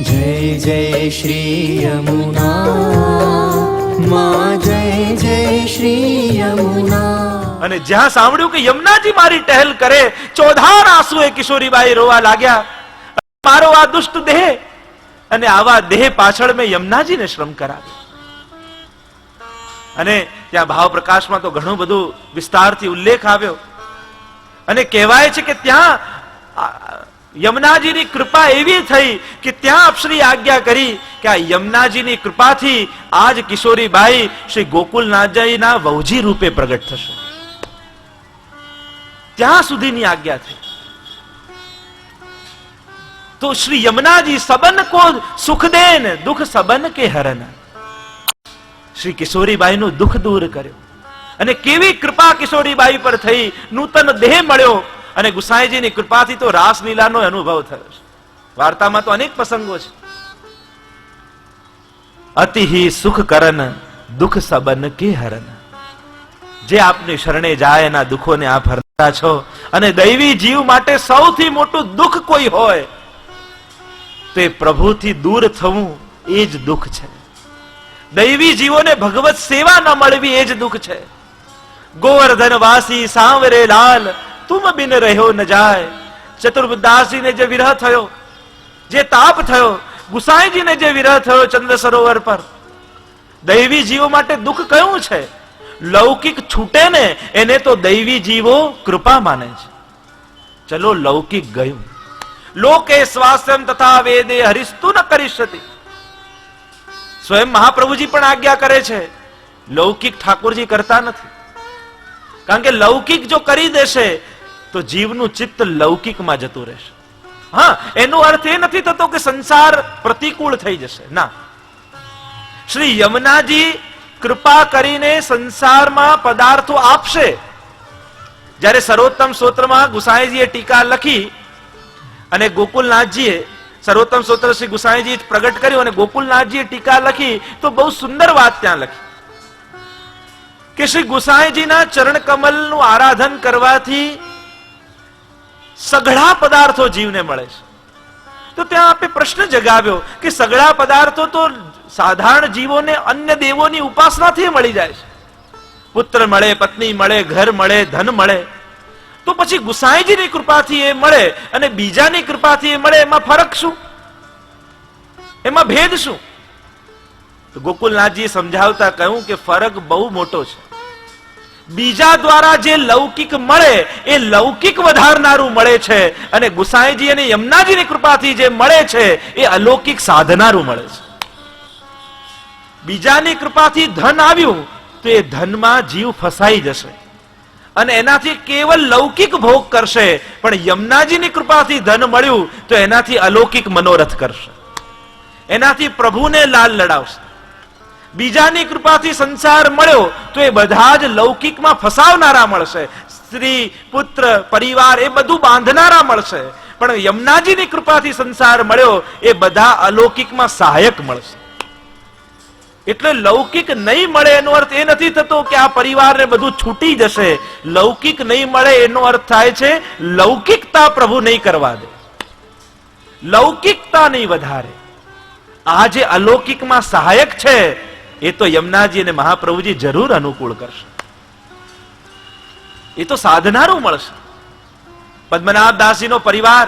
जय जय श्री यमुना माँ, जय जय श्री यमुना। અને જ્યાં સાંભળ્યું કે યમુનાજી મારી ટહેલ કરે, ચોધાર આંસુએ કિશોરીબાઈ રોવા લાગ્યા, મારો આ દુષ્ટ દેહ અને આવા દેહ પાછળ મેં યમુનાજીને શ્રમ કરાવ્યો. અને ત્યાં ભાવ પ્રકાશમાં તો ઘણું બધું વિસ્તારથી ઉલ્લેખ આવ્યો અને કહેવાય છે કે ત્યાં યમુનાજીની કૃપા એવી થઈ કે ત્યાં અપ્સરી આજ્ઞા કરી કે આ યમુનાજીની કૃપાથી આજ કિશોરીબાઈ શ્રી ગોકુલનાથજીના વહુજી રૂપે પ્રગટ થશે. ત્યાં સુધીની આજ્ઞા થઈ. તો શ્રી યમુનાજી સબન કો સુખ દેન, દુઃખ સબન કે હરન. શ્રી કિશોરીબાઈ નું દુઃખ દૂર કર્યો અને કેવી કૃપા કિશોરીબાઈ પર થઈ, નૂતન દેહ મળ્યો અને ગુસાઈજીની કૃપાથી તો રાસલીલાનો અનુભવ થયો છે. વાર્તામાં તો અનેક પ્રસંગો છે. અતિહિ સુખ કરન દુઃખ સબન કે હરન. જે આપની શરણે જાય એના દુઃખોને આપ હરતા છો. અને દૈવી જીવ માટે સૌથી મોટું દુઃખ કોઈ હોય તો એ પ્રભુથી દૂર થવું, એ જ દુઃખ છે. દૈવી જીવોને ભગવત સેવા ન મળવી, એ જ દુઃખ છે. ગોવર્ધન વાસી સાંવરે લાલ, તુમ બિન રહ્યો ન જાય. ચતુર્બુદાસજીને જે વિરહ થયો, જે તાપ થયો, ગુસાઈજીને જે વિરહ થયો ચંદ્ર સરોવર પર, દૈવી જીવો માટે દુઃખ કયું છે? લૌકિક છૂટે ને એને તો દૈવી જીવો કૃપા માને છે. ચલો લૌકિક ગયું. લોકે સ્વાસ્યમ તથા વેદે હરિસ્તુ ન કરીષ્યતિ. સ્વયં મહાપ્રભુજી પણ આજ્ઞા કરે છે, લૌકિક ઠાકોરજી કરતા નથી. કારણ કે લૌકિક જો કરી દેશે તો જીવનું ચિત્ત લૌકિકમાં જતું રહેશે. હા, એનો અર્થ એ નથી થતો કે સંસાર પ્રતિકૂળ થઈ જશે, ના. શ્રી યમુનાજી કૃપા કરીને સંસારમાં પદાર્થો આપશે. જ્યારે સર્વોત્તમ સ્તોત્રમાં ગુસાઈજીએ ટીકા લખી અને ગોકુલનાથજીએ સર્વોત્તમ સ્તોત્ર શ્રી ગુસાઈજી પ્રગટ કર્યું અને ગોકુલનાથજીએ ટીકા લખી તો બહુ સુંદર વાત ત્યાં લખી કે શ્રી ગુસાઈજીના ચરણ કમલનું આરાધન કરવાથી સઘળા પદાર્થો જીવને મળે છે. તો ત્યાં આપણે પ્રશ્ન જગાવ્યો કે સઘળા પદાર્થો તો સાધારણ જીવોને અન્ય દેવોની ઉપાસનાથી મળી જાય છે. પુત્ર મળે, પત્ની મળે, ઘર મળે, ધન મળે. તો પછી ગુસાઈજીની કૃપાથી એ મળે અને બીજાની કૃપાથી એ મળે, એમાં ફરક શું? એમાં ભેદ શું? તો ગોકુલનાથજી સમજાવતા કહ્યું કે ફરક બહુ મોટો છે. બીજા દ્વારા જે લૌકિક મળે એ લૌકિક વધારનારું મળે છે અને ગુસાઈજી અને યમુનાજીની કૃપાથી જે મળે છે એ અલૌકિક સાધનારું મળે છે. બીજાની કૃપાથી ધન આવ્યું તો એ ધનમાં જીવ ફસાઈ જશે અને એનાથી કેવલ લૌકિક ભોગ કરશે. પણ યમુનાજીની કૃપાથી ધન મળ્યું તો એનાથી અલૌકિક મનોરથ કરશે, એનાથી પ્રભુને લાલ લડાવશે. બીજાની કૃપાથી સંસાર મળ્યો તો એ બધા જ લૌકિકમાં ફસાવનારા મળશે. સ્ત્રી, પુત્ર, પરિવાર એ બધું બાંધનારા મળશે. પણ યમુનાજીની કૃપાથી સંસાર મળ્યો એ બધા અલૌકિકમાં સહાયક મળશે. એટલે લૌકિક નહીં મળે એનો અર્થ એ નથી થતો કે આ પરિવારને બધું છૂટી જશે. લૌકિક નહીં મળે એનો અર્થ થાય છે લૌકિકતા પ્રભુ નહીં કરવા દે, લૌકિકતા નહીં વધારે. આ જે અલૌકિકમાં સહાયક છે એ તો યમુનાજી અને મહાપ્રભુજી જરૂર અનુકૂળ કરશે. એ તો સાધનારું મળશે. પદ્મનાભ દાસજીનો પરિવાર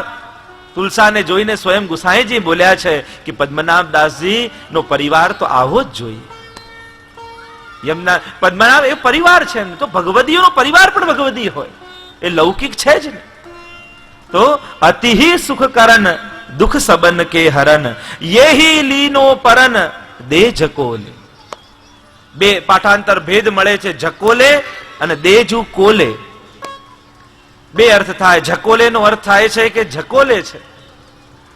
તુલસાને જોઈને સ્વયં ગુસાઈજી બોલ્યા છે કે પદ્મનાભ દાસજી નો પરિવાર તો આવો જ જોઈએ. પદ્મનાભ એ પરિવાર છે ને, તો ભગવદીઓનો પરિવાર પણ ભગવદી હોય, એ લૌકિક છે જ ને. તો અતિહિ સુખ કરન દુઃખ સબન કે હરન, યેહી લીનો પરન દે જકોલે. બે પાઠાંતર ભેદ મળે છે, જકોલે અને દેજુ કોલે. બે અર્થ થાય. જકોલે નો અર્થ થાય છે કે જકોલે છે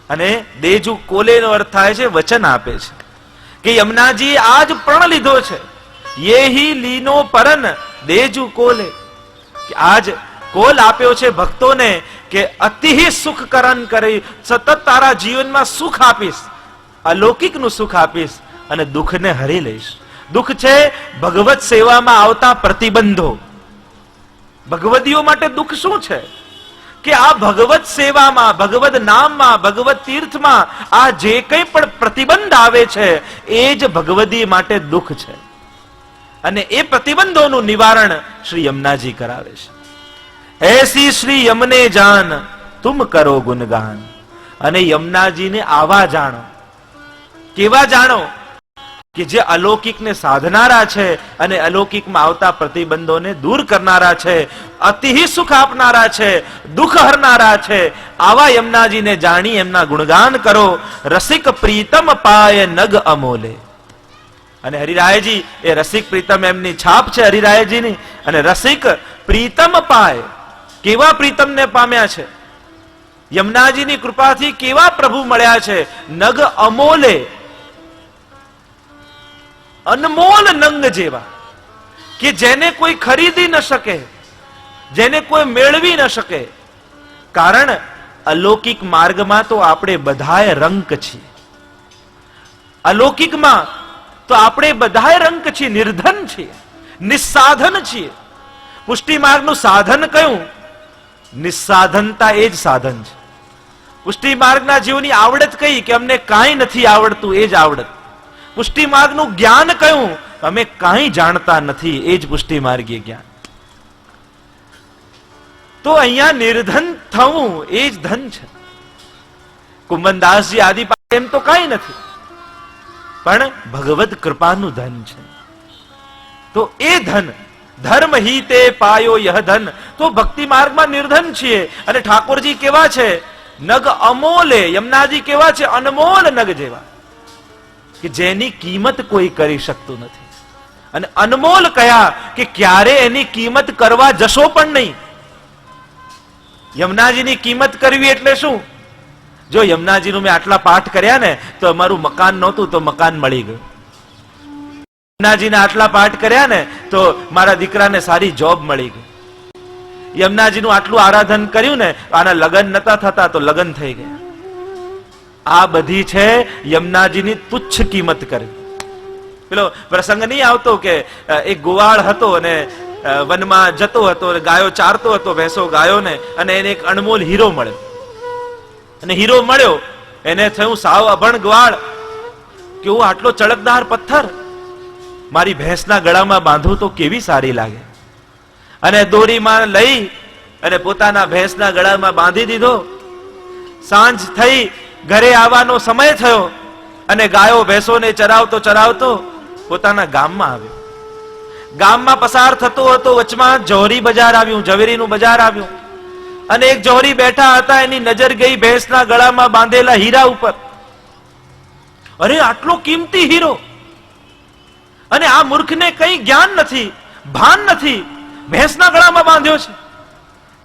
અને દેજુ કોલે નો અર્થ થાય છે વચન આપે છે કે યમુનાજી આજ પ્રણ લીધો છે. યેહી લીનો પરન દેજુ કોલે, કે આજ કોલ આપ્યો છે ભક્તોને કે અતિહિ સુખ કરન કરી, સતત તારા જીવનમાં સુખ આપીશ, અલૌકિક નું સુખ આપીશ અને દુઃખને હરી લઈશ. દુઃખ છે ભગવત સેવામાં આવતા પ્રતિબંધો. ભગવદીઓ માટે દુઃખ શું છે? કે આ ભગવત સેવામાં, ભગવત નામમાં, ભગવત તીર્થમાં આ જે કંઈ પણ પ્રતિબંધ આવે છે એ જ ભગવદી માટે દુઃખ છે. અને એ પ્રતિબંધોનું નિવારણ શ્રી યમુનાજી કરાવે છે. એસી શ્રી યમને જાન તુમ કરો ગુણગાન. અને યમુનાજીને આવા જાણો. કેવા જાણો? કે જે અલૌકિકને સાધનારા છે અને અલૌકિકમાં આવતા પ્રતિબંધોને દૂર કરનારા છે, અતિ સુખ આપનારા છે, દુઃખ હરનારા છે. આવા યમુનાજીને જાણી એમના ગુણગાન કરો. રસિક પ્રીતમ પાય નગ અમોલે. અને હરિરાયજી એ રસિક પ્રીતમ એમની છાપ છે હરિરાયજીની. અને રસિક પ્રીતમ પાય, કેવા પ્રીતમને પામ્યા છે? યમુનાજીની કૃપાથી કેવા પ્રભુ મળ્યા છે? નગ અમોલે, અનમોલ નંગ જેવા, કે જેને કોઈ ખરીદી ન શકે, જેને કોઈ મેળવી ન શકે. કારણ અલૌકિક માર્ગમાં તો આપણે બધાએ રંક છીએ. અલૌકિકમાં તો આપણે બધાએ રંક છીએ, નિર્ધન છીએ, નિસ્સાધન છીએ. પુષ્ટિ માર્ગનું સાધન કયું? નિસ્સાધનતા એ જ સાધન છે. પુષ્ટિ માર્ગના જીવની આવડત કઈ? કે અમને કાંઈ નથી આવડતું, એ જ આવડત. પુષ્ટિ માર્ગનું જ્ઞાન કયું? અમે કાંઈ જાણતા નથી, એ જ પુષ્ટિ માર્ગીય જ્ઞાન. તો અહીંયા નિર્ધન થવું એ જ ધન છે. કુંભનદાસજી આદિ પાસે એમ તો કાંઈ નથી, પણ ભગવદ કૃપાનું ધન છે. તો એ ધન ધર્મ હિતે પાયો યહ ધન. તો ભક્તિ માર્ગમાં નિર્ધન છીએ. અને ઠાકોરજી કેવા છે? નગ અમોલે. યમુનાજી કેવા છે? અનમોલ નગ જેવા, કે જેની કિંમત કોઈ કરી શકતું નથી. અને અનમોલ કયા? કે ક્યારે એની કિંમત કરવા જશો પણ નહીં. યમુનાજીની કિંમત કરવી એટલે શું? જો યમુનાજીનું મેં આટલા પાઠ કર્યા ને તો અમારું મકાન નહોતું તો મકાન મળી ગયું. યમુનાજીને આટલા પાઠ કર્યા ને તો મારા દીકરાને સારી જોબ મળી ગઈ. યમુનાજીનું આટલું આરાધન કર્યું ને આના લગ્ન નતા થતા તો લગ્ન થઈ ગયા. આ બધી છે યમુનાજીની તુચ્છ કિંમત કરવી. પેલો પ્રસંગ નહીં આવતો કે એક ગોવાળ હતો અને વનમાં જતો હતો, ગાયો ચારતો હતો, ભેંસો ગાયોને, અને એને એક અણમોલ હીરો મળ્યો. અને હીરો મળ્યો એને થયું સાવ અભણ ગવાળ કે હું આટલો ચળકદાર પથ્થર મારી ભેંસના ગળામાં બાંધું તો કેવી સારી લાગે. અને દોરીમાં લઈ અને પોતાના ભેંસના ગળામાં બાંધી દીધો. સાંજ થઈ, ઘરે આવવાનો સમય થયો અને ગાયો ભેંસોને ચરાવતો ચરાવતો પોતાના ગામમાં આવ્યો. ગામમાં પસાર થતો હતો, વચમાં જોહરી બજાર આવ્યું, ઝવેરીનું બજાર આવ્યું. અને એક જોહરી બેઠા હતા, એની નજર ગઈ ભેંસના ગળામાં બાંધેલા હીરા ઉપર. અરે આટલો કિંમતી હીરો! અને આ મૂર્ખને કઈ જ્ઞાન નથી, ભાન નથી, ભેંસના ગળામાં બાંધ્યો છે.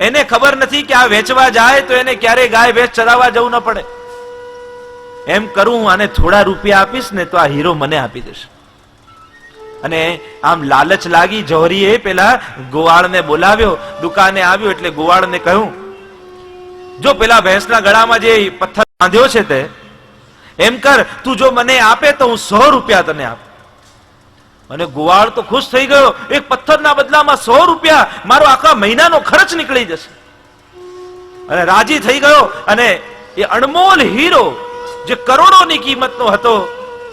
એને ખબર નથી કે આ વેચવા જાય તો એને ક્યારે ગાય ભેંસ ચરાવવા જવું ન પડે. એમ કરું આને થોડા રૂપિયા આપીશ ને તો આ હીરો મને આપી દેશે. અને આમ લાલચ લાગી. જોહરીએ પેલા ગોવાળને બોલાવ્યો, દુકાને આવ્યો એટલે ગોવાળને કહ્યું, જો પેલા ભેંસના ગળામાં જે પથ્થર બાંધ્યો છે તે એમ કર, તું જો મને આપે તો હું 100 રૂપિયા તને આપું. અને ગોવાળ તો ખુશ થઈ ગયો. એક પથ્થરના બદલામાં 100 રૂપિયા, મારો આખા મહિનાનો ખર્ચ નીકળી જશે. અને રાજી થઈ ગયો. અને એ અણમોલ હીરો જે કરોડોની કિંમતનો હતો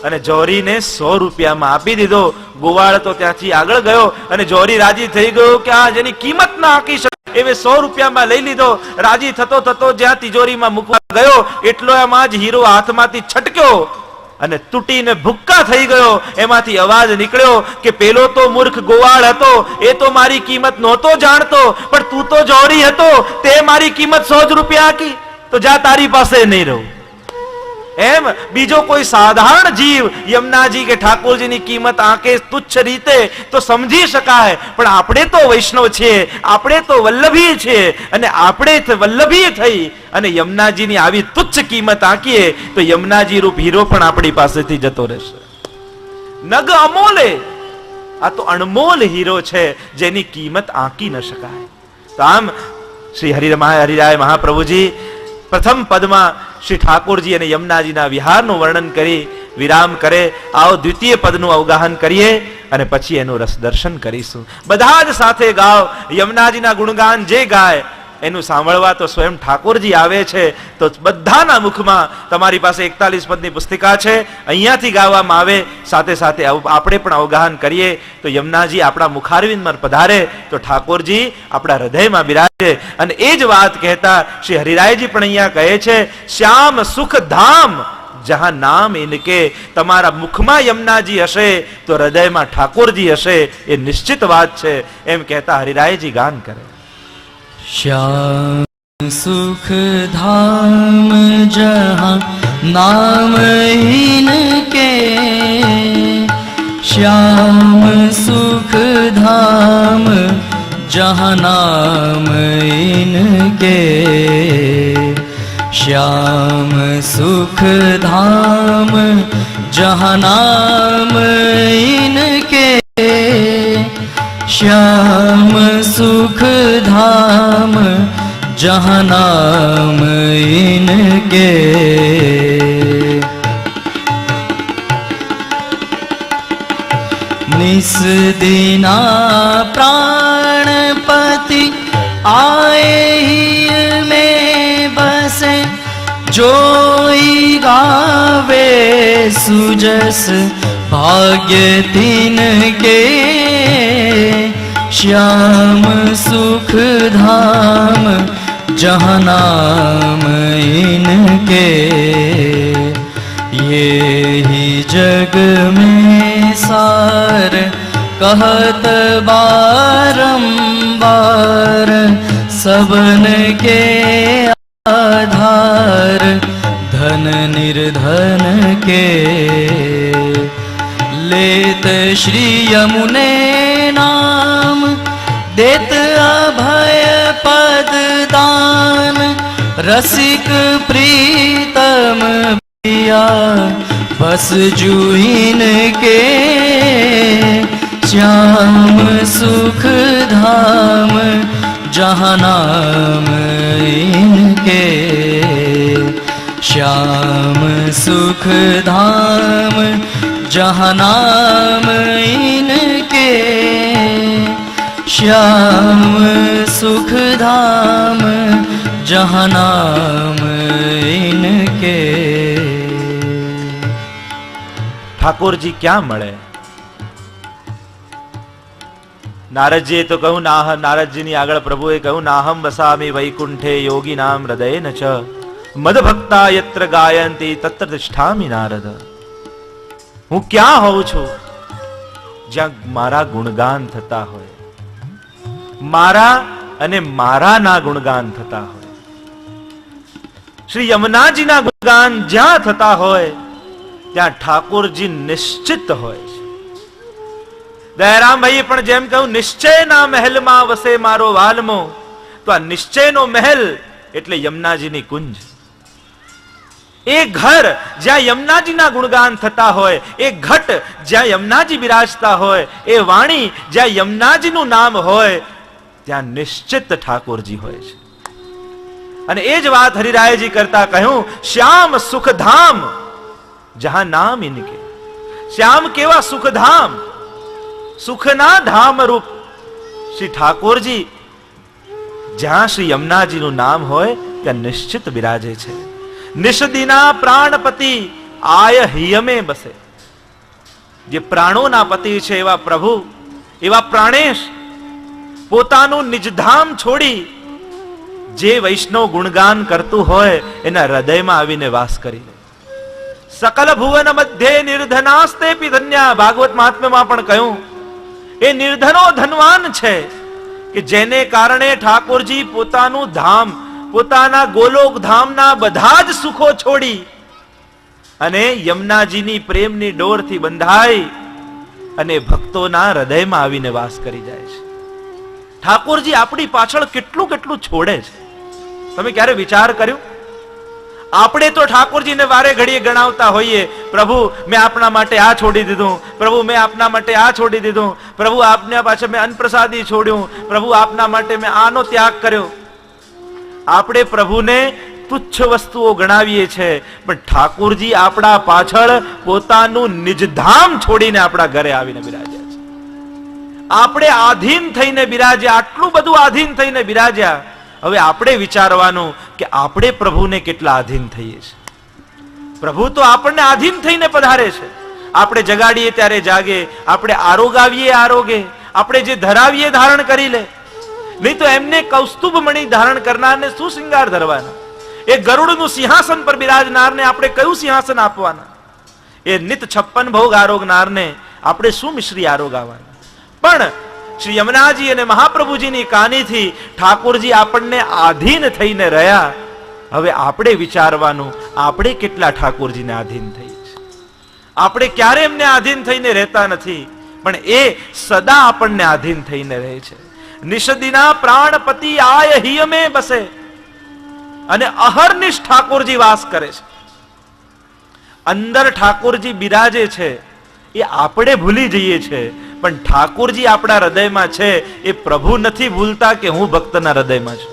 અને જોહરીને 100 રૂપિયામાં આપી દીધો. ગોવાળ તો ત્યાંથી આગળ ગયો અને જોહરી રાજી થઈ ગયો કે આ જેની કિંમત ના આંકી શકે એવે 100 રૂપિયામાં લઈ લીધો. રાજી થતો થતો જ્યાં તિજોરીમાં મૂકવા ગયો એટલો એમાં જ હીરો હાથમાંથી છટક્યો અને તૂટીને ભૂક્કા થઈ ગયો. એમાંથી અવાજ નીકળ્યો કે પેલો તો મૂર્ખ ગોવાળ હતો, એ તો મારી કિંમત નહોતો જાણતો, પણ તું તો જોહરી હતો, તે મારી કિંમત 100 જ રૂપિયા આંકી, તો જા તારી પાસે નહીં રહું. એમ બીજો કોઈ સાધારણ જીવ યમુનાજી કે ઠાકોરજીની કિંમત આંકે તુચ્છ રીતે તો સમજી શકાય, પણ આપણે તો વૈષ્ણવ છીએ, આપણે તો વલ્લભી છીએ. અને આપણે વલ્લભી થઈ અને યમુનાજીની આવી તુચ્છ કિંમત આંકીએ તો યમુનાજી રૂપ હીરો પણ આપણી પાસેથી જતો રહેશે. નગ અમોલે, આ તો અણમોલ હીરો છે જેની કિંમત આંકી ન શકાય. તો આમ શ્રી હરિરાય મહાપ્રભુજી પ્રથમ પદમાં શ્રી ઠાકોરજી અને યમુનાજીના વિહારનું વર્ણન કરી વિરામ કરે. આવો દ્વિતીય પદનું અવગાહન કરીએ અને પછી એનું રસ દર્શન કરીશું. બધા જ સાથે ગાઓ. યમુનાજીના ગુણગાન જે ગાય એનું સાંભળવા તો સ્વયં ઠાકોરજી આવે છે. તો બધાના મુખમાં તમારી પાસે 41 પદની પુસ્તિકા છે, અહીંયાથી ગાવામાં આવે, સાથે સાથે આપણે પણ અવગાહન કરીએ. તો યમુનાજી આપણા મુખારવિંદમાં પધારે તો ઠાકોરજી આપણા હૃદયમાં બિરાજે. અને એ જ વાત કહેતા શ્રી હરિરાયજી પણ અહીંયા કહે છે, શ્યામ સુખ ધામ જહાં નામ ઇનકે. તમારા મુખમાં યમુનાજી હશે તો હૃદયમાં ઠાકોરજી હશે, એ નિશ્ચિત વાત છે. એમ કહેતા હરિરાયજી ગાન કરે. श्याम सुख धाम जहाँ नाम इनके, श्याम सुख धाम जहाँ नाम इनके, श्याम सुख धाम जहाँ नाम इनके, श्याम सुख धाम जहाँ नाम इनके. निस दीना प्राणपति आए ही में बसे, जोई गावे सुजस भाग्य तिनके, श्याम सुख धाम जहाँ नाम इनके. ये ही जग में सार कहत बारंबार, सबन के आधार धन निर्धन के. लेत श्री यमुने नाम, देत अभय पद दान, रसिक प्रीतम प्रिया बस जूइन के. श्याम सुख धाम जहाँ नाम इनके, श्याम सुख धाम जहाँ नाम इनके, श्याम सुख धाम जहाँ नाम इनके. ઠાકોરજી ક્યાં મળે? નારદજીએ તો કહ્યું, નારદજીની આગળ પ્રભુએ કહ્યું, નાહમ વસામી વૈકુંઠે યોગી નામ હૃદયેન ચ, મદભક્તા યત્ર ગાયંતી તત્ર તિષ્ઠામિ નારદ. હું ક્યાં હોઉં છું? જ્યાં મારા ગુણગાન થતા હોય, મારા અને મારાના ગુણગાન થતા હોય. શ્રી યમુનાજીના ગુણગાન જ્યાં થતા હોય ત્યાં ઠાકોરજી નિશ્ચિત હોય છે. દયારામભાઈએ પણ જેમ કહ્યું, નિશ્ચયના મહેલમાં વસે મારો વાલમો. તો આ નિશ્ચયનો મહેલ એટલે યમુનાજીની કુંજ. એ ઘર જ્યાં યમુનાજીના ગુણગાન થતા હોય, એ ઘટ જ્યાં યમુનાજી બિરાજતા હોય, એ વાણી જ્યાં યમુનાજીનું નામ હોય, ત્યાં નિશ્ચિત ઠાકોરજી હોય છે. અને એ જ વાત હરિરાયજી કરતા કહ્યું, શ્યામ સુખધામ જહાં નામ ઇનકે. શ્યામ કેવા સુખધામ, સુખના ધામ રૂપ શ્રી ઠાકોરજી જ્યાં શ્રી યમુનાજીનું નામ હોય ત્યાં નિશ્ચિત બિરાજે છે. નિષદીના પ્રાણપતિ આય હિયમે બસે. જે પ્રાણોના પતિ છે એવા પ્રભુ, એવા પ્રાણેશ પોતાનું નિજધામ છોડી જે વૈષ્ણવ ગુણગાન કરતું હોય એના હૃદયમાં આવીને વાસ કરી લે. સકલ ભુવન મધ્યે નિર્ધનાસ્તેપી ધન્યા. ભાગવત મહાત્મ્યમાં પણ કહ્યું, એ નિર્ધનો ધનવાન છે કે જેને કારણે ઠાકોરજી પોતાનું ધામ, પોતાના ગોલોક ધામના બધા જ સુખો છોડી અને યમુનાજીની પ્રેમની ડોરથી બંધાઈ અને ભક્તોના હૃદયમાં આવીને વાસ કરી જાય છે. ઠાકોરજી આપણી પાછળ કેટલું કેટલું છોડે છે. તમે ક્યારે વિચાર કર્યું? આપણે તો ઠાકોરજીને વારે ઘડીએ ગણાવતા હોઈએ, પ્રભુ મેં આપના માટે આ છોડી દીધું, પ્રભુ મેં આપના માટે આ છોડી દીધું, પ્રભુ આપના પાછળ મેં અન્નપ્રસાદી છોડ્યું, પ્રભુ આપના માટે મેં આનો ત્યાગ કર્યો. આપણે પ્રભુને તુચ્છ વસ્તુઓ ગણાવીએ છીએ, પણ ઠાકોરજી આપણા પાછળ પોતાનું નિજધામ છોડીને આપણા ઘરે આવીને બિરાજ્યા છે. આપણે આધીન થઈને બિરાજ્યા, આટલું બધું આધીન થઈને બિરાજ્યા, હવે આપણે વિચારવાનું કે આપણે પ્રભુને કેટલા આધીન થઈએ છીએ. પ્રભુ તો આપણને આધીન થઈને પધારે છે. આપણે જગાડીએ ત્યારે જાગે, આપણે આરોગાવીએ આરોગે, આપણે જે ધરાવીએ ધારણ કરી લે. નહીં તો એમને કૌસ્તુભ મણિ ધારણ કરનારને શું શૃંગાર ધરવાના? એ ગરુડનું સિંહાસન પર બિરાજનારને આપણે કયું સિંહાસન આપવાના? એ નિત 56 ભોગ આરોગનારને આપણે શું મિશ્રી આરોગાવાના? પણ શ્રી યમુનાજી અને મહાપ્રભુજીની કાનીથી ઠાકોરજી આપણને આધીન થઈને રહ્યા. હવે આપણે વિચારવાનું, આપણે કેટલા ઠાકોરજીને આધીન થઈએ છીએ? આપણે ક્યારે એમને આધીન થઈને રહેતા નથી, પણ એ સદા આપણને આધીન થઈને રહે છે. નિષદિના પ્રાણપતિ આય હિયમે બસે, અને અહર્નિશ ઠાકોરજી વાસ કરે છે. અંદર ઠાકોરજી બિરાજે છે એ આપણે ભૂલી જઈએ છીએ, પણ ઠાકોરજી આપણા હૃદયમાં છે એ પ્રભુ નથી ભૂલતા કે હું ભક્તના હૃદયમાં છું.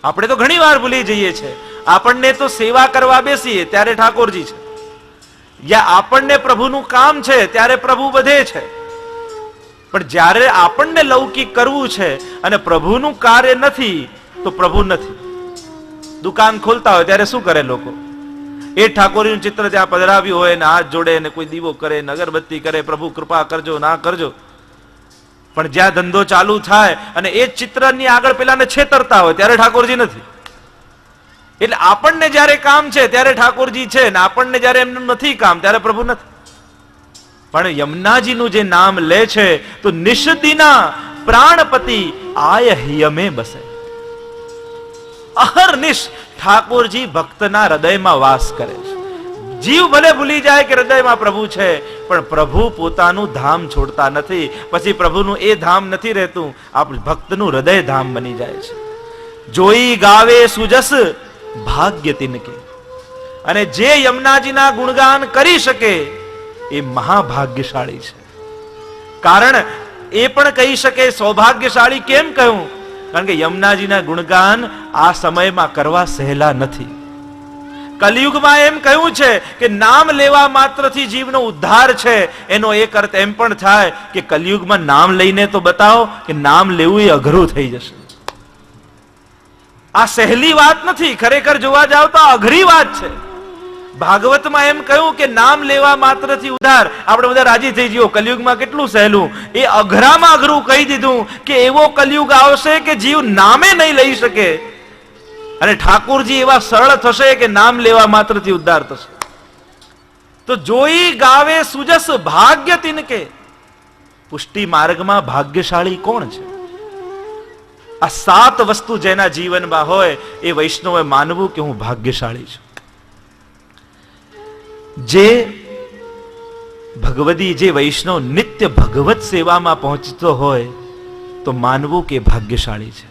આપણે તો ઘણી વાર ભૂલી જઈએ છીએ. આપણને તો સેવા કરવા બેસીએ ત્યારે ઠાકોરજી છે, યા આપણને પ્રભુનું કામ છે ત્યારે પ્રભુ બધે છે. પણ જ્યારે આપણને લૌકિક કરવું છે અને પ્રભુનું કાર્ય નથી તો પ્રભુ નથી. દુકાન ખોલતા હોય ત્યારે શું કરે લોકો? એ ઠાકોરજીનું ચિત્ર ત્યાં પધરાવ્યું હોય ને હાથ જોડે ને કોઈ દીવો કરે ને અગરબત્તી કરે, પ્રભુ કૃપા કરજો ના કરજો. પણ જ્યાં ધંધો ચાલુ થાય અને એ ચિત્રની આગળ પેલાને છેતરતા હોય ત્યારે ઠાકોરજી નથી. એટલે આપણને જ્યારે કામ છે ત્યારે ઠાકોરજી છે, ને આપણને જ્યારે એમનું નથી કામ ત્યારે પ્રભુ નથી. પણ યમુનાજીનું જે નામ લે છે તો નિષદિના પ્રાણપતિ આય હિયમે બસે. અહર્નિશ ઠાકોરજી ભક્તના હૃદયમાં વાસ કરે છે. જીવ ભલે ભૂલી જાય કે હૃદયમાં પ્રભુ છે, પણ પ્રભુ પોતાનું ધામ છોડતા નથી. પછી પ્રભુનું એ ધામ નથી રહેતું, આપણું ભક્તનું હૃદય ધામ બની જાય છે. જોઈ ગાવે સુજસ ભાગ્ય તિનકે, અને જે યમુનાજીના ગુણગાન કરી શકે એ મહાભાગ્યશાળી છે. કારણ એ પણ કહી શકે સૌભાગ્યશાળી. કેમ કહ્યું? કારણ કે યમુનાજીના ગુણગાન આ સમયમાં કરવા સહેલા નથી. કલિયુગમાં એમ કહ્યું છે કે નામ લેવા માત્રથી જીવનો ઉદ્ધાર છે. એનો એક અર્થ એમ પણ થાય કે કલિયુગમાં નામ લઈને તો બતાવો કે નામ લેવું એ અઘરું થઈ જશે. આ સહેલી વાત નથી. ખરેખર જોવા જાવ તો અઘરી વાત છે. ભાગવતમાં એમ કહ્યું કે નામ લેવા માત્રથી ઉદ્ધાર. આપણે બધા રાજી થઈ જઈએ, કલિયુગમાં કેટલું સહેલું. એ અઘરામાં અઘરું કહી દીધું કે એવો કલિયુગ આવશે કે જીવ નામે નહીં લઈ શકે, અને ઠાકોરજી એવા સરળ થશે કે નામ લેવા માત્રથી ઉદ્ધાર થશે. તો જોઈ ગાવે સુજસ ભાગ્ય તિનકે. પુષ્ટિ માર્ગમાં ભાગ્યશાળી કોણ છે? આ 7 વસ્તુ જેના જીવનમાં હોય એ વૈષ્ણવે માનવું કે હું ભાગ્યશાળી છું. જે ભગવદી, જે વૈષ્ણવ નિત્ય ભગવત સેવામાં પહોંચતો હોય તો માનવું કે ભાગ્યશાળી છે.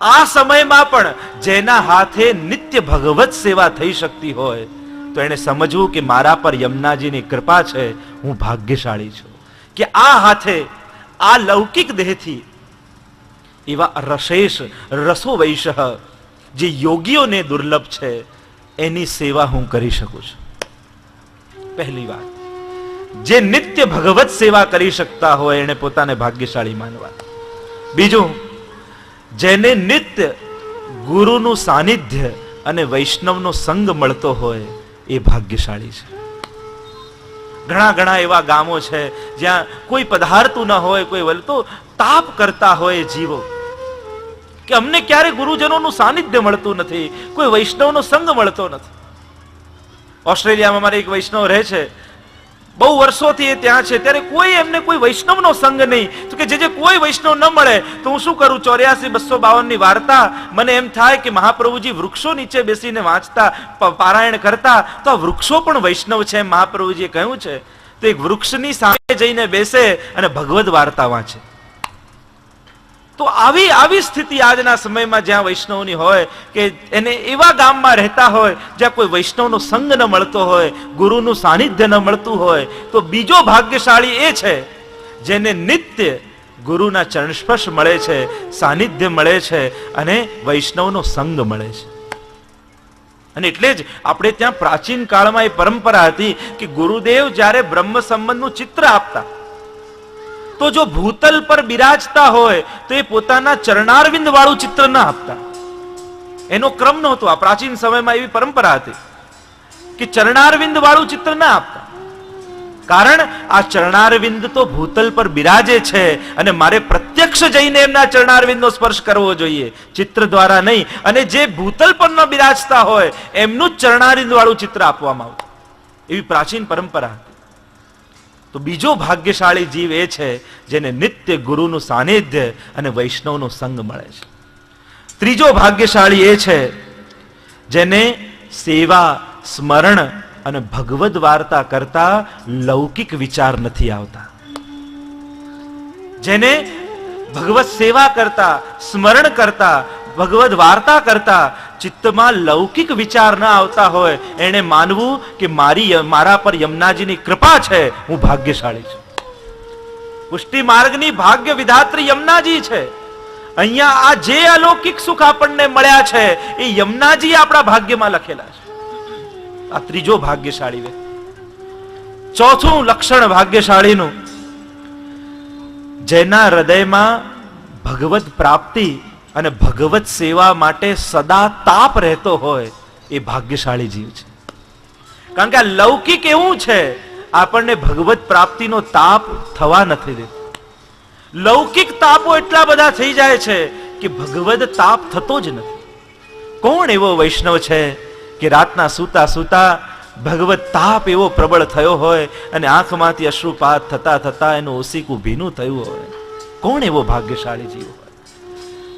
આ સમયમાં પણ જેના હાથે નિત્ય ભગવત સેવા થઈ શકતી હોય તો એને સમજવું કે મારા પર યમુનાજીની કૃપા છે, હું ભાગ્યશાળી છું કે આ હાથે આ લૌકિક દેહથી એવા રસેશ રસો વૈશ જે યોગીઓને દુર્લભ છે એની સેવા હું કરી શકું છું. પહેલી વાત, જે નિત્ય ભગવત સેવા કરી શકતા હોય એને પોતાને ભાગ્યશાળી માનવા. બીજું, જેને નિત્ય ગુરુનું સાનિધ્ય અને વૈષ્ણવનો સંગ મળતો હોય એ ભાગ્યશાળી છે. ઘણા ઘણા એવા ગામો છે જ્યાં કોઈ પધારતું ન હોય, કોઈ વલતો તાપ કરતા હોય જીવો કે અમને ક્યારે ગુરુજનોનું સાનિધ્ય મળતું નથી, કોઈ વૈષ્ણવનો સંગ મળતો નથી. ઓસ્ટ્રેલિયામાં મારે એક વૈષ્ણવ રહે છે, બહુ વર્ષોથી એ ત્યાં છે, ત્યારે કોઈ એમને કોઈ વૈષ્ણવનો સંગ નહીં. તો કે જે કોઈ વૈષ્ણવ ન મળે તો હું શું કરું? 84-252 ની વાર્તા મને એમ થાય કે મહાપ્રભુજી વૃક્ષો નીચે બેસીને વાંચતા, પારાયણ કરતા, તો આ વૃક્ષો પણ વૈષ્ણવ છે એમ મહાપ્રભુજીએ કહ્યું છે. તો એક વૃક્ષની સામે જઈને બેસે અને ભગવદ વાર્તા વાંચે. તો આવી સ્થિતિ આજના સમયમાં જ્યાં વૈષ્ણવની હોય કે એને એવા ગામમાં રહેતા હોય જ્યાં કોઈ વૈષ્ણવનો સંગ ન મળતો હોય, ગુરુનું સાનિધ્ય ન મળતું હોય, તો બીજો ભાગ્યશાળી એ છે જેને નિત્ય ગુરુના ચરણસ્પર્શ મળે છે, સાનિધ્ય મળે છે અને વૈષ્ણવનો સંગ મળે છે. અને એટલે જ આપણે ત્યાં પ્રાચીન કાળમાં એ પરંપરા હતી કે ગુરુદેવ જ્યારે બ્રહ્મ સંબંધનું ચિત્ર આપતા તો જો ભૂતલ પર બિરાજતા હોય તો એ પોતાના ચરણારવિંદ વાળું ચિત્ર ના આપતા. એનો ક્રમ નહોતો. આ પ્રાચીન સમયમાં એવી પરંપરા હતી કે ચરણારવિંદ વાળું ચિત્ર ના આપતા. કારણ આ ચરણારવિંદ તો ભૂતલ પર બિરાજે છે અને મારે પ્રત્યક્ષ જઈને એમના ચરણારવિંદનો સ્પર્શ કરવો જોઈએ, ચિત્ર દ્વારા નહીં. અને જે ભૂતલ પર ન બિરાજતા હોય એમનું જ ચરણારવિંદ વાળું ચિત્ર આપવામાં આવતું. એવી પ્રાચીન પરંપરા હતી. તો બીજો ભાગ્યશાળી જીવ એ છે જેને નિત્ય ગુરુનું સાનિધ્ય અને વૈષ્ણવનો સંગ મળે છે. ત્રીજો ભાગ્યશાળી એ છે જેને સેવા, સ્મરણ અને ભગવદ વાર્તા કરતા લૌકિક વિચાર નથી આવતા. જેને ભગવત સેવા કરતા, સ્મરણ કરતા, ભગવદ વાર્તા કરતા ચિત્તમાં લૌકિક વિચાર ના આવતા હોય એને માનવું કે મારા પર યમુનાજીની કૃપા છે, હું ભાગ્યશાળી છું. પુષ્ટિ માર્ગની ભાગ્ય વિધાત્રી યમુનાજી છે. અહીંયા આ જે અલૌકિક સુખ આપણને મળ્યા છે એ યમુનાજી આપણા ભાગ્યમાં લખેલા છે. આ ત્રીજો ભાગ્યશાળી વ્યક્તિ. ચોથું લક્ષણ ભાગ્યશાળીનું, જેના હૃદયમાં ભગવત પ્રાપ્તિ અને ભગવત સેવા માટે સદા તાપ રહેતો હોય એ ભાગ્યશાળી જીવ છે. કારણ કે આ લૌકિક એવું છે, આપણને ભગવત પ્રાપ્તિનો તાપ થવા નથી દેતો. લૌકિક તાપો એટલા બધા થઈ જાય છે કે ભગવદ તાપ થતો જ નથી. કોણ એવો વૈષ્ણવ છે કે રાતના સૂતા સૂતા ભગવત તાપ એવો પ્રબળ થયો હોય અને આંખમાંથી અશ્રુપાત થતા થતા એનું ઓસીકું ભીનું થયું હોય? કોણ એવો ભાગ્યશાળી જીવ હોય?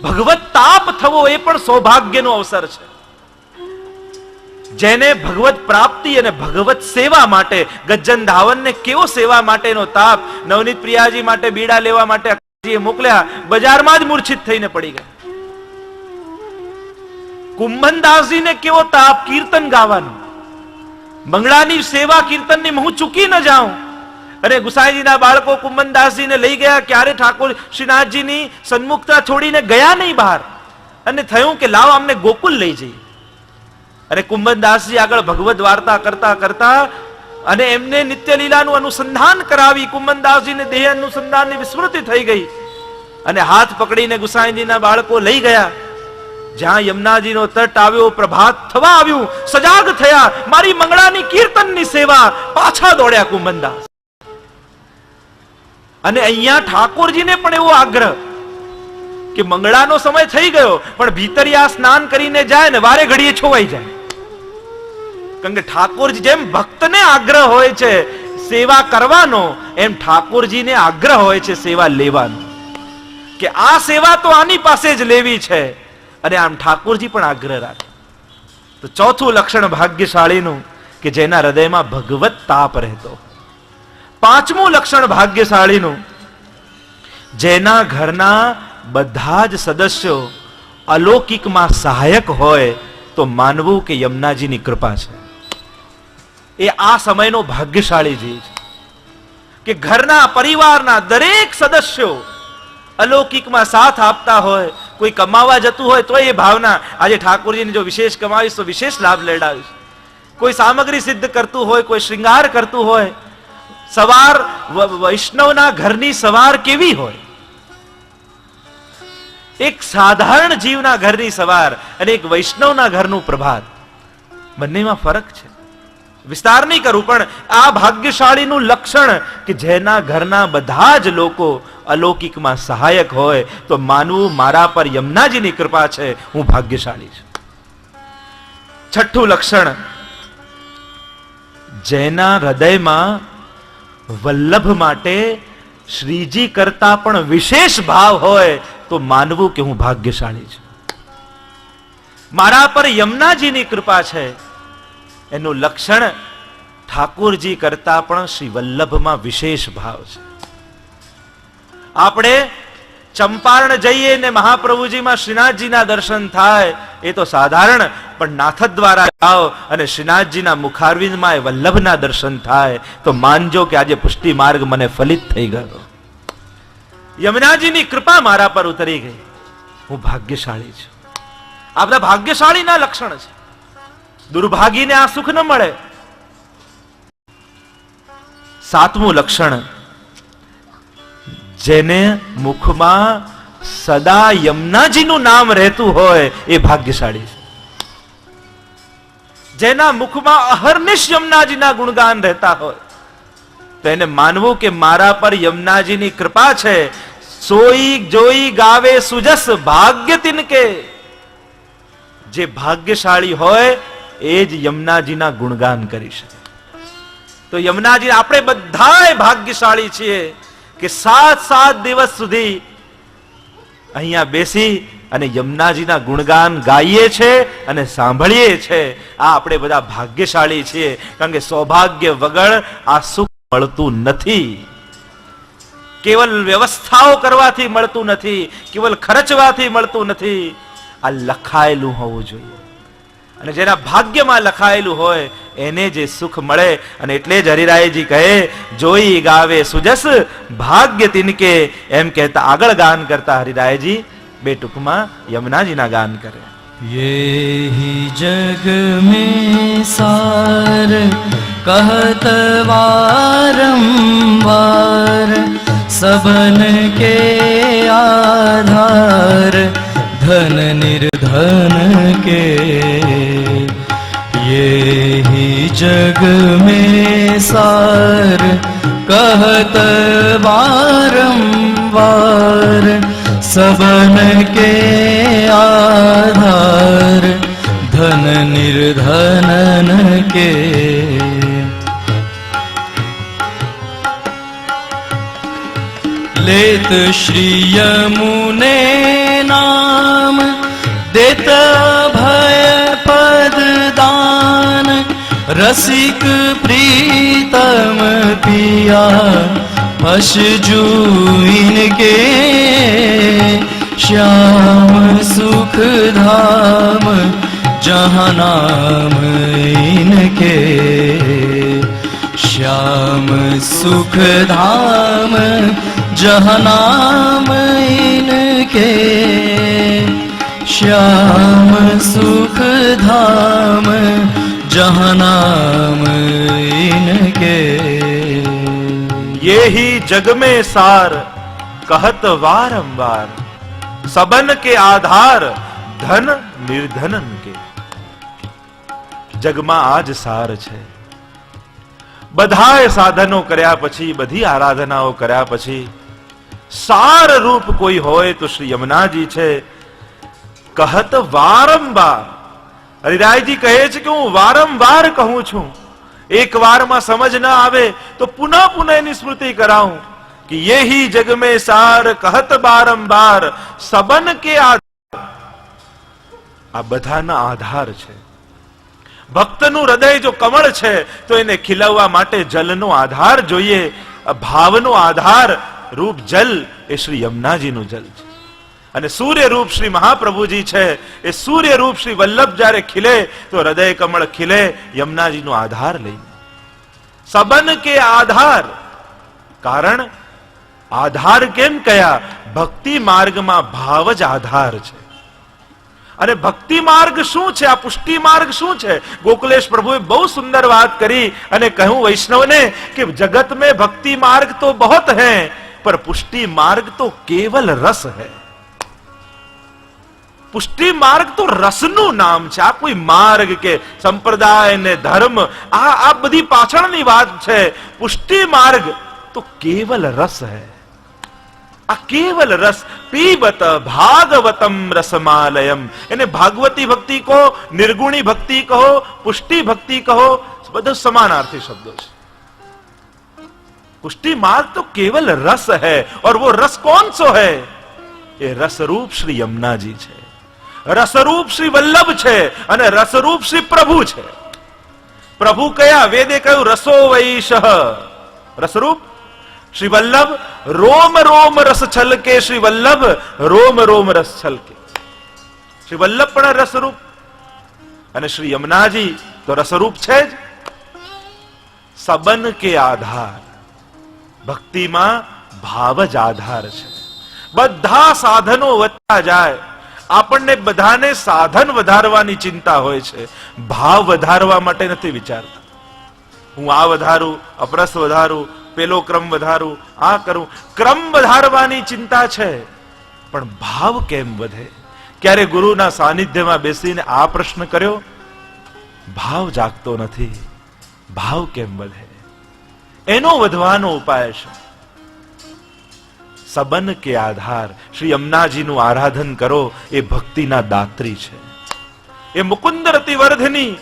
ભગવત તાપ થવો એ પણ સૌભાગ્યનો અવસર છે. જેને ભગવત પ્રાપ્તિ અને ભગવત સેવા માટે, ગજ્જન ધાવનને કેવો સેવા માટેનો તાપ, નવનીત પ્રિયાજી માટે બીડા લેવા માટે મોકલ્યા, બજારમાં જ મૂર્છિત થઈને પડી ગયા. કુંભનદાસજીને કેવો તાપ કીર્તન ગાવાનું, મંગળાની સેવા કીર્તનની હું ચૂકી ન જાઉં. અને ગુસાઈજીના બાળકો કુંભનદાસજીને લઈ ગયા, ક્યારે ઠાકોર શ્રીનાથજીની સન્મુખતા છોડીને ગયા નહીં બહાર. અને થયું કે લાવો અમને ગોકુલ લઈ જઈએ. અને કુંભનદાસજી આગળ ભગવદ વાર્તા કરતા કરતા અને એમને નિત્ય લીલાનું અનુસંધાન કરાવી કુંભનદાસજીને દેહ અનુસંધાનની વિસ્મૃતિ થઈ ગઈ. અને હાથ પકડીને ગુસાઈજીના બાળકો લઈ ગયા. જ્યાં યમુનાજીનો તટ આવ્યો, પ્રભાત થવા આવ્યું, સજાગ થયા, મારી મંગળાની કીર્તનની સેવા, પાછા દોડ્યા કુંભનદાસ. અને અહીંયા ઠાકોરજીને પણ એવો આગ્રહ કે મંગળાનો સમય થઈ ગયો પણ ભીતરિયા સ્નાન કરીને જાય ને વારે ઘડીએ છોવાઈ જાય. કારણ કે ઠાકોરજી જેમ ભક્તને આગ્રહ હોય છે સેવા કરવાનો, એમ ઠાકોરજીને આગ્રહ હોય છે સેવા લેવાનો. કે આ સેવા તો આની પાસે જ લેવી છે. અને આમ ઠાકોરજી પણ આગ્રહ રાખે. તો ચોથું લક્ષણ ભાગ્યશાળીનું કે જેના હૃદયમાં ભગવત તાપ રહેતો. પાંચમું લક્ષણ ભાગ્યશાળીનું, જેના ઘરના બધા જ સદસ્યો અલૌકિકમાં સહાયક હોય તો માનવું કે યમુનાજીની કૃપા છે. એ આ સમયનો ભાગ્યશાળી જીવ છે કે ઘરના પરિવારના દરેક સદસ્યો અલૌકિકમાં સાથ આપતા હોય. કોઈ કમાવા જતું હોય તો એ ભાવના, આજે ઠાકોરજીને જો વિશેષ કમાવીશ તો વિશેષ લાભ લેડાવીશ. કોઈ સામગ્રી સિદ્ધ કરતું હોય, કોઈ શ્રૃંગાર કરતું હોય. સવાર વૈષ્ણવના ઘરની સવાર કેવી હોય? એક સાધારણ જીવના ઘરની સવાર અને એક વૈષ્ણવના ઘરનું પ્રભાત, બંનેમાં ફરક છે. વિસ્તાર નહીં કરું, પણ આ ભાગ્યશાળીનું લક્ષણ કે જેના ઘરના બધા જ લોકો અલૌકિકમાં સહાયક હોય તો માનવું મારા પર યમુનાજીની કૃપા છે, હું ભાગ્યશાળી છું. છઠ્ઠું લક્ષણ, જેના હૃદયમાં વલ્લભ માટે શ્રીજી કરતા પણ વિશેષ ભાવ હોય તો માનવું કે હું ભાગ્યશાળી છું. મારા પર યમુનાજીની કૃપા છે એનું લક્ષણ ઠાકોરજી કરતા પણ શ્રી વલ્લભમાં વિશેષ ભાવ છે. આપણે ચંપારણ જઈએ ને મહાપ્રભુજીમાં શ્રીનાથજીના દર્શન થાય એ તો સાધારણ, પણ નાથ દ્વારા જાઓ અને શ્રીનાથજીના મુખારવિંદમાં એ વલ્લભના દર્શન થાય તો માનજો કે આજે પુષ્ટિ માર્ગ મને ફલિત થઈ ગયો. યમુનાજીની કૃપા મારા પર ઉતરી ગઈ, હું ભાગ્યશાળી છું. આ બધા ભાગ્યશાળીના લક્ષણ છે. દુર્ભાગીને આ સુખ ન મળે. સાતમું લક્ષણ, જેને મુખમાં સદા યમુનાજીનું નામ રહેતું હોય એ ભાગ્યશાળી છે. જેના મુખમાં અહર્નિશ યમુનાજીના ગુણગાન રહેતા હોય તો એને માનવું કે મારા પર યમુનાજીની કૃપા છે. સોઈ જોઈ ગાવે સુજસ ભાગ્ય તિનકે. જે ભાગ્યશાળી હોય એ જ યમુનાજીના ગુણગાન કરી શકે. તો યમુનાજી આપણે બધાય ભાગ્યશાળી છીએ કે 7 દિવસ સુધી અહીંયા બેસી અને યમુનાજીના ગુણગાન ગાઈએ છે અને સાંભળીએ છે. આ આપણે બધા ભાગ્યશાળી છીએ, કારણ કે સૌભાગ્ય વગર આ સુખ મળતું નથી. કેવલ વ્યવસ્થાઓ કરવાથી મળતું નથી, કેવલ ખર્ચવાથી મળતું નથી. આ લખાયેલું હોવું જોઈએ, અને જેના ભાગ્યમાં લખાયેલું હોય એને જે સુખ મળે. અને એટલે જ હરિરાયજી કહે જોઈ ગાવે સુજસ ભાગ્ય તિનકે. એમ કહેતા આગળ ગાન કરતા હરિરાયજી બે ટૂંકમાં યમુનાજીના ગાન કરે. यही जग में सार कहत वारंवार सबन के आधार धन निर्धन के. यही जग में सार कहत वारंवार सबन के आधार धन निर्धनन के. लेत श्री यमुने नाम देत भय पद दान रसिक प्रीतम पिया हस जूइन के. श्याम सुख धाम जहाँ नाम इनके. श्याम सुख धाम जहाँ नाम इनके. श्याम सुख धाम जहाँ नाम इनके. ये ही जग में सार कहत वारंवार सबन के आधार धन निर्धनन के. જગમાં આ જ સાર છે. બધાય સાધનો કર્યા પછી, બધી આરાધનાઓ કર્યા પછી સાર રૂપ કોઈ હોય તો શ્રી યમુનાજી છે. કહત વારંવાર. હરિરાયજી કહે છે કે હું વારંવાર કહું છું. એક વારમાં સમજ ના આવે તો પુનઃ પુનઃ એની સ્મૃતિ કરાવું કે યહી જગ में सार कहत बारंबार सबन के आधार. આ બધાના આધાર છે. ભક્તનું હૃદય જો કમળ છે તો એને ખીલવવા માટે જલનો આધાર જોઈએ. ભાવનો આધાર રૂપ જલ એ શ્રી યમુનાજીનું જલ છે. અને સૂર્ય રૂપ શ્રી મહાપ્રભુજી છે. એ સૂર્ય રૂપ શ્રી વલ્લભ જ્યારે ખીલે તો હૃદય કમળ ખીલે યમુનાજીનો આધાર લઈને. સબન કે આધાર. કારણ આધાર કેમ કયા? ભક્તિ માર્ગમાં ભાવ જ આધાર છે. અને ભક્તિ માર્ગ શું છે? આ પુષ્ટિ માર્ગ શું છે? ગોકુલેશ પ્રભુએ બહુ સુંદર વાત કરી અને કહ્યું વૈષ્ણવને કે જગત में भक्ति मार्ग तो बहुत है पर पुष्टि मार्ग तो केवल रस है. પુષ્ટિ માર્ગ તો રસનું નામ છે. આ કોઈ માર્ગ કે સંપ્રદાય ને ધર્મ આ બધી પાછળની વાત છે. પુષ્ટિ માર્ગ તો કેવલ રસ હૈ. આ કેવલ રસ. પીબત ભાગવતમ રસમાલયમ. એને ભાગવતી ભક્તિ કહો, નિર્ગુણી ભક્તિ કહો, પુષ્ટિ ભક્તિ કહો, બધું સમાનાર્થી શબ્દો છે. પુષ્ટિ માર્ગ તો કેવલ રસ है. और वो रस कौन सो है? ये रस रूप श्री यमुना जी છે. રસરૂપ શ્રી વલ્લભ છે અને રસરૂપ શ્રી પ્રભુ છે. પ્રભુ કયા? વેદે કહ્યું રસો વૈશ. રસરૂપ શ્રી વલ્લભ. રોમ રોમ રસ છલકે શ્રી વલ્લભ રોમ રોમ રસ છલકે. શ્રી વલ્લભ પણ રસરૂપ અને શ્રી યમુનાજી તો રસરૂપ છે જ. સબન કે આધાર. ભક્તિમાં ભાવ જ આધાર છે. બધા સાધનો વધતા જાય. આપણને બધાને સાધન વધારવાની ચિંતા હોય છે, ભાવ વધારવા માટે નથી વિચારતા. હું આ વધારું, અપરસ વધારું, પેલો ક્રમ વધારું, આ કરું. ક્રમ વધારવાની ચિંતા છે, પણ ભાવ કેમ વધે? ક્યારે ગુરુના સાનિધ્યમાં બેસીને આ પ્રશ્ન કર્યો? ભાવ જાગતો નથી, ભાવ કેમ વધે? એનો વધવાનો ઉપાય છે. સબન કે આધાર, શ્રી યમુનાજીનું આરાધન કરો. એ ભક્તિના દાત્રી છે. એ મુકુંદ રતિવર્ધની,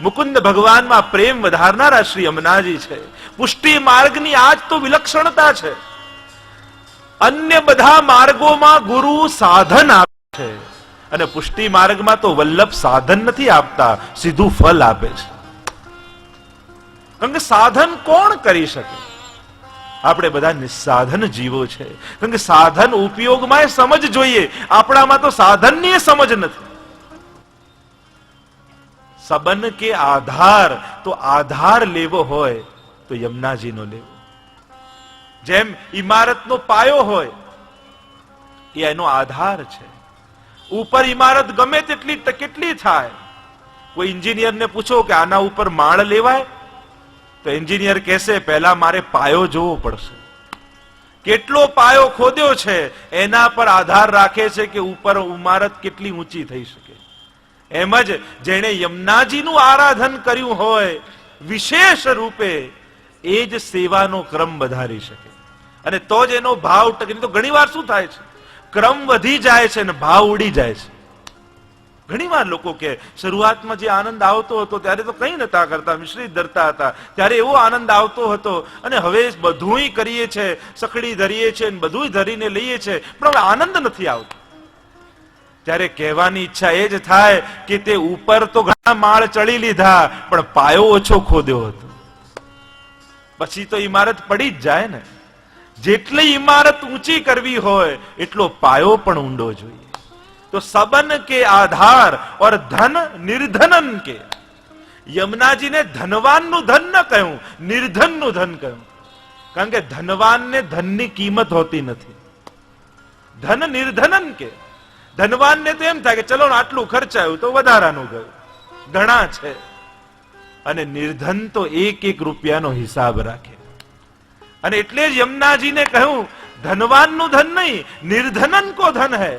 મુકુંદ ભગવાનમાં પ્રેમ વધારનારા શ્રી યમુનાજી છે. પુષ્ટિ માર્ગની આજ તો વિલક્ષણતા છે. અન્ય બધા માર્ગોમાં ગુરુ સાધન આપે છે, અને પુષ્ટિ માર્ગમાં તો વલ્લભ સાધન નથી આપતા, સીધું ફલ આપે છે. કારણ કે સાધન કોણ કરી શકે? આપણે બધા નિસ્સાધન જીવો છે. કારણ કે સાધન ઉપયોગમાં સમજ જોઈએ, આપણામાં તો સાધનની સમજ નથી. સબન કે આધાર, તો આધાર લેવો હોય તો યમુનાજીનો લેવો. જેમ ઇમારતનો પાયો હોય એ એનો આધાર છે. ઉપર ઇમારત ગમે તેટલી કેટલી થાય, કોઈ એન્જિનિયરને પૂછો કે આના ઉપર માળ લેવાય, તો એન્જિનિયર કહેશે પહેલા મારે પાયો જોવો પડશે. કેટલો પાયો ખોદ્યો છે એના પર આધાર રાખે છે કે ઉપર ઇમારત કેટલી ઊંચી થઈ શકે. એમ જ જેણે યમુનાજીનું આરાધન કર્યું હોય વિશેષ રૂપે, એ જ સેવાનો ક્રમ વધારી શકે, અને તો જ એનો ભાવ ટકે. તો ઘણી વાર શું થાય છે, ક્રમ વધી જાય છે અને ભાવ ઉડી જાય છે. ઘણી વાર લોકો કે શરૂઆતમાં જે આનંદ આવતો હતો ત્યારે તો કંઈ નતા કરતા, મિશ્રિત ધરતા હતા, ત્યારે એવો આનંદ આવતો હતો, અને હવે બધુંય કરીએ છે, સકડી ધરીએ છે, બધું ધરીને લઈએ છે, પણ હવે આનંદ નથી આવતો. ત્યારે કહેવાની ઈચ્છા એ જ થાય કે તે ઉપર તો ઘણા માળ ચડી લીધા, પણ પાયો ઓછો ખોદ્યો હતો. પછી તો ઇમારત પડી જ જાય ને. જેટલી ઇમારત ઊંચી કરવી હોય એટલો પાયો પણ ઊંડો જોઈએ. तो सबन के आधार और धन निर्धनन के. यमुनाजी ने धनवान नु धन न कहूं, निर्धन नु धन कहूं. कारण के धनवान ने धन ની કિંમત હોતી નથી. ધન નિર્ધનન કે. ધનવાન ને તો એમ થાય કે ચલો આટલું ખર્ચાયું તો વધારાનું ગયું, ઘણા છે. અને નિર્ધન તો એક એક રૂપિયાનો હિસાબ રાખે. અને એટલે જ યમુનાજીને કહ્યું ધનવાન નું ધન નહીં, નિર્ધનન કો ધન હૈ.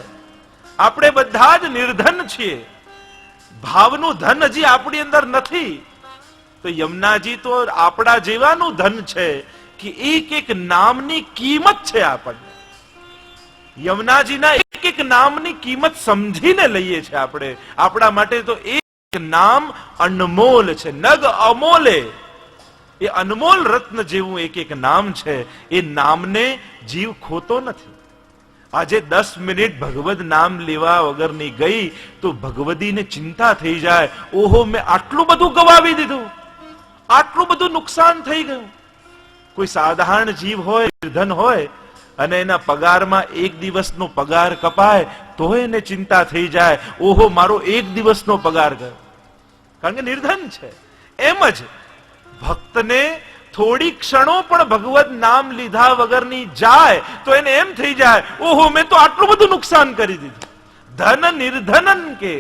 આપણે બધા જ નિર્ધન છીએ, ભાવનું ધન હજી આપણી અંદર નથી. તો યમુનાજી તો આપણા જેવાનું ધન છે કે એક એક નામની કિંમત છે આપણને. યમુનાજીના એક એક નામની કિંમત સમજીને લઈએ છીએ આપણે. આપણા માટે તો એક નામ અનમોલ છે, નગ અમોલે. એ અનમોલ રત્ન જેવું એક એક નામ છે. એ નામને જીવ ખોતો નથી. આજે 10 મિનિટ ભગવદ નામ લેવા વગરની ગઈ તો ભગવદીને ચિંતા થઈ જાય, ઓહો મેં આટલું બધું ગવાવી દીધું, આટલું બધું નુકસાન થઈ ગયું. કોઈ સાધારણ જીવ હોય, નિર્ધન હોય, અને એના પગારમાં એક દિવસનો પગાર કપાય તો એને ચિંતા થઈ જાય, ઓહો મારો એક દિવસનો પગાર ગયો, કારણ કે નિર્ધન છે. એમ જ ભક્તને થોડી ક્ષણો પણ ભગવદ નામ લીધા વગરની જાય તો એને એમ થઈ જાય, ઓહો મેં તો આટલું બધું નુકસાન કરી દીધું. ધન નિર્ધનન કે.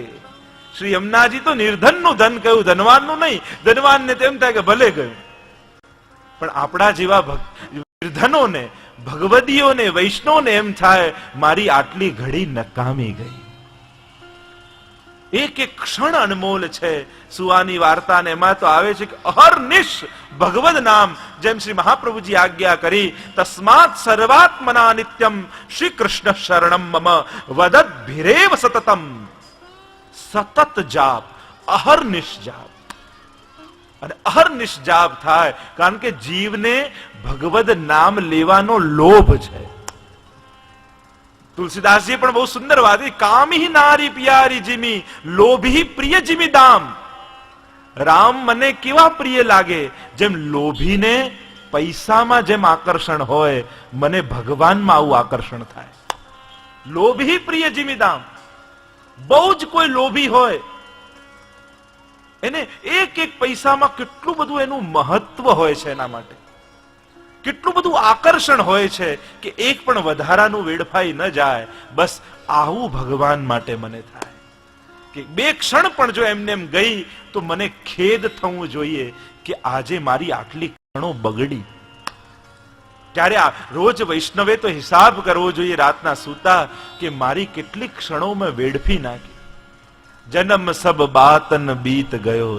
શ્રી યમુનાજી તો નિર્ધનનું ધન કહ્યું, ધનવાનનું નહીં. ધનવાનને તેમ થાય કે ભલે ગયું, પણ આપણા જેવા નિર્ધનોને, ભગવદીઓને, વૈષ્ણવને એમ થાય મારી આટલી ઘડી નકામી ગઈ. એક એક ક્ષણ અનમોલ છે. સુવાની વાર્તા ને એમાં તો આવે છે કે અહર્નિશ ભગવદ નામ, જેમ શ્રી મહાપ્રભુજી આજ્ઞા કરી, તસ્માત સર્વાત્મના નિત્યમ શ્રી કૃષ્ણ શરણમ મમ વદદ્ભિરેવ સતતમ. સતત જાપ, અહર્નિશ જાપ. અને અહર્નિશ જાપ થાય કારણ કે જીવને ભગવદ નામ લેવાનો લોભ છે. તુલસીદાસજી પણ બહુ સુંદર વાત, કામી નારી પિયારી જીમી, લોભી પ્રિય જીમી દામ. રામ મને કેવા પ્રિય લાગે, જેમ લોભીને પૈસામાં જેમ આકર્ષણ હોય, મને ભગવાનમાં આવું આકર્ષણ થાય. લોભી પ્રિય જીમી દામ. બહુ જ કોઈ લોભી હોય એને એક એક પૈસામાં કેટલું બધું એનું મહત્વ હોય છે, એના માટે કેટલું બધું આકર્ષણ હોય છે કે એક પણ વધારાનું વેડફાઈ ન જાય. બસ આવું ભગવાન માટે મને થાય કે બે ક્ષણ પણ જો એમને એમ ગઈ તો મને ખેદ થવું જોઈએ કે આજે મારી આટલી ક્ષણો બગડી. ત્યારે આ રોજ વૈષ્ણવે તો હિસાબ કરવો જોઈએ રાતના સૂતા કે મારી કેટલી ક્ષણો મેં વેડફી નાખી. જન્મ સબ બાતન બીત ગયો.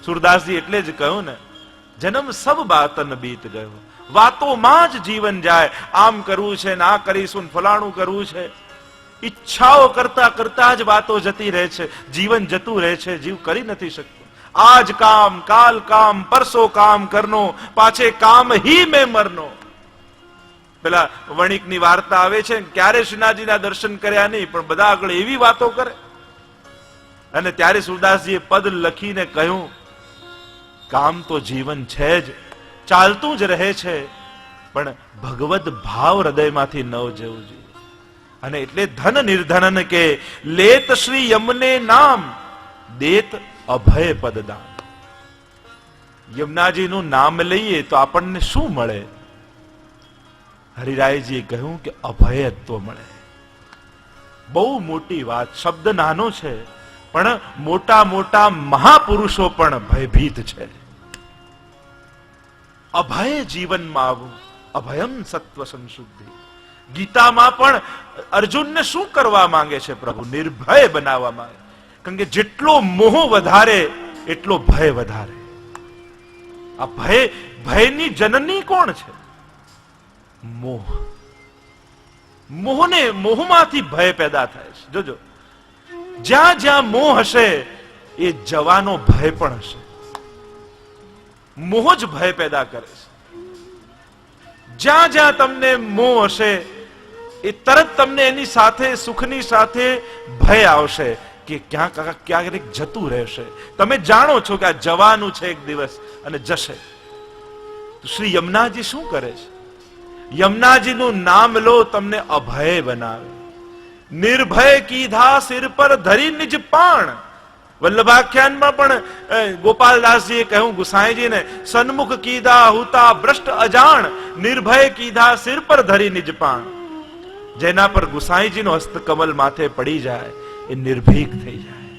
સુરદાસજી એટલે જ કહ્યું ને, જન્મ સબ બાતન બીત ગયો. વાતોમાં જ જીવન જાય. આમ કરવું છે ને આ કરીશું, ફલાણું કરવું છે. ઈચ્છાઓ કરતા કરતા જ વાતો જતી રહે છે, જીવન જતું રહે છે, જીવ કરી નથી શકતો. આજ કામ, કાલ કામ, પરસો કામ કરનો, પાછે કામ હી મેં મરનો. પેલા વણિકની વાર્તા આવે છે, ક્યારે શ્રીનાથજીના દર્શન કર્યા નહીં, પણ બધા આગળ એવી વાતો કરે. અને ત્યારે સુરદાસજીએ પદ લખીને કહ્યું, કામ તો જીવન છે જ, ચાલતું જ રહે છે, પણ ભગવદ ભાવ હૃદયમાંથી ન જવું જોઈએ. અને એટલે ધન નિર્ધનન કે લેત શ્રી યમને નામ, દેત અભય પદદાન. યમુનાજીનું નામ લઈએ તો આપણને શું મળે? હરિરાયજીએ કહ્યું કે અભયત્વ મળે. બહુ મોટી વાત. શબ્દ નાનો છે, પણ મોટા મોટા મહાપુરુષો પણ ભયભીત છે. અભય જીવનમાં આવવું, અભયમ સત્વ સંશુદ્ધિ. ગીતામાં પણ અર્જુનને શું કરવા માંગે છે પ્રભુ? નિર્ભય બનાવવા માંગે. કારણ કે જેટલો મોહ વધારે એટલો ભય વધારે. આ ભયની જનની કોણ છે? મોહ. મોહમાંથી ભય પેદા થાય છે. જોજો, જ્યાં જ્યાં મોહ હશે એ જવાનો ભય પણ હશે. મોહ જ ભય પેદા કરે છે. જ્યાં જ્યાં તમને મોહ હશે એ તરત તમને એની સાથે, સુખની સાથે ભય આવશે કે ક્યાંક જતું રહેશે. તમે જાણો છો કે આ જવાનું છે એક દિવસ અને જશે. તો શ્રી યમુનાજી શું કરે છે? યમુનાજીનું નામ લો, તમને અભય બનાવે. નિર્ભય કીધા સિર પર ધરી નિજ પાણ. વલ્લભાખ્યાનમાં પણ ગોપાલદાસજીએ કહ્યું ગુસાઈજીને, સન્મુખ કીધા હુતા ભ્રષ્ટ અજાણ, નિર્ભય કીધા સિર પર ધરી નિજ પાણ. જેના પર ગુસાઈજીનો હસ્તકમલ માથે પડી જાય એ નિર્ભીક થઈ જાય.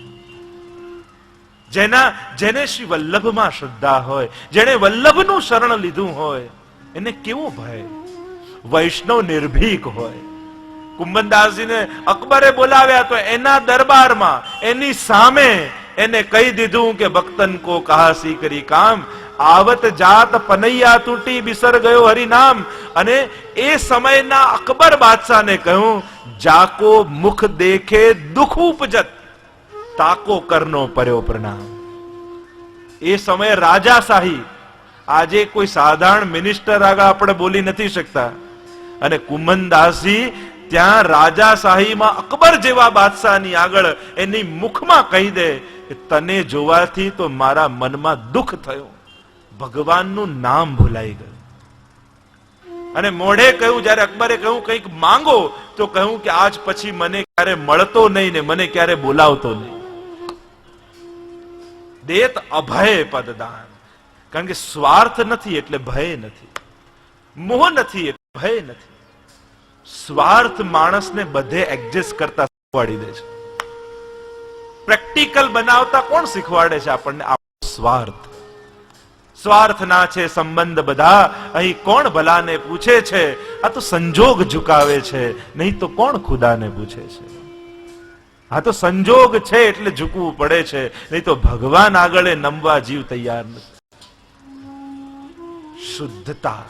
જેને શ્રી વલ્લભમાં શ્રદ્ધા હોય, જેને વલ્લભનું શરણ લીધું હોય, એને કેવો ભય? વૈષ્ણવ નિર્ભીક હોય. કુંભનદાસજીને અકબરે બોલાવ્યા તો એના દરબારમાં એની સામે એને કહી દીધું કે ભક્તન કો કહાસી કરી કામ, આવત જાત પનૈયા તૂટી બિસર ગયો હરિનામ. અને એ સમયના અકબર બાદશાહને કહ્યું, જાકો મુખ દેખે દુઃખ ઉપજત, તાકો કરનો पर्यो પ્રણામ. એ સમયે રાજાશાહી. આજે કોઈ સાધારણ મિનિસ્ટર આગળ આપણે બોલી નથી શકતા, અને કુંભનદાસજી ત્યાં રાજાશાહીમાં અકબર જેવા બાદશાહની આગળ એની મુખમાં કહી દે કે તને જોવાથી તો મારા મનમાં દુઃખ થયું, ભગવાનનું નામ ભૂલાઈ ગયું. અને મોઢે કહ્યું, જયારે અકબરે કહ્યું કંઈક માંગો, તો કહ્યું કે આજ પછી મને ક્યારે મળતો નહીં ને મને ક્યારે બોલાવતો નહીં. દેત અભય પદદાન. કારણ કે સ્વાર્થ નથી એટલે ભય નથી, મોહ નથી એટલે ભય નથી. સ્વાર્થ માણસને બધે એડજસ્ટ કરતા શીખવાડી દે છે. પ્રેક્ટિકલ બનાવતા કોણ શીખવાડે છે આપણને? સ્વાર્થ. સ્વાર્થના છે સંબંધ બધા, અહીં કોણ ભલાને પૂછે છે? આ તો સંજોગ ઝુકાવે છે, નહીં તો કોણ ખુદાને પૂછે છે? આ તો સંજોગ છે એટલે ઝૂકવું પડે છે, નહીં તો ભગવાન આગળ નમવા જીવ તૈયાર નથી. શુદ્ધતા.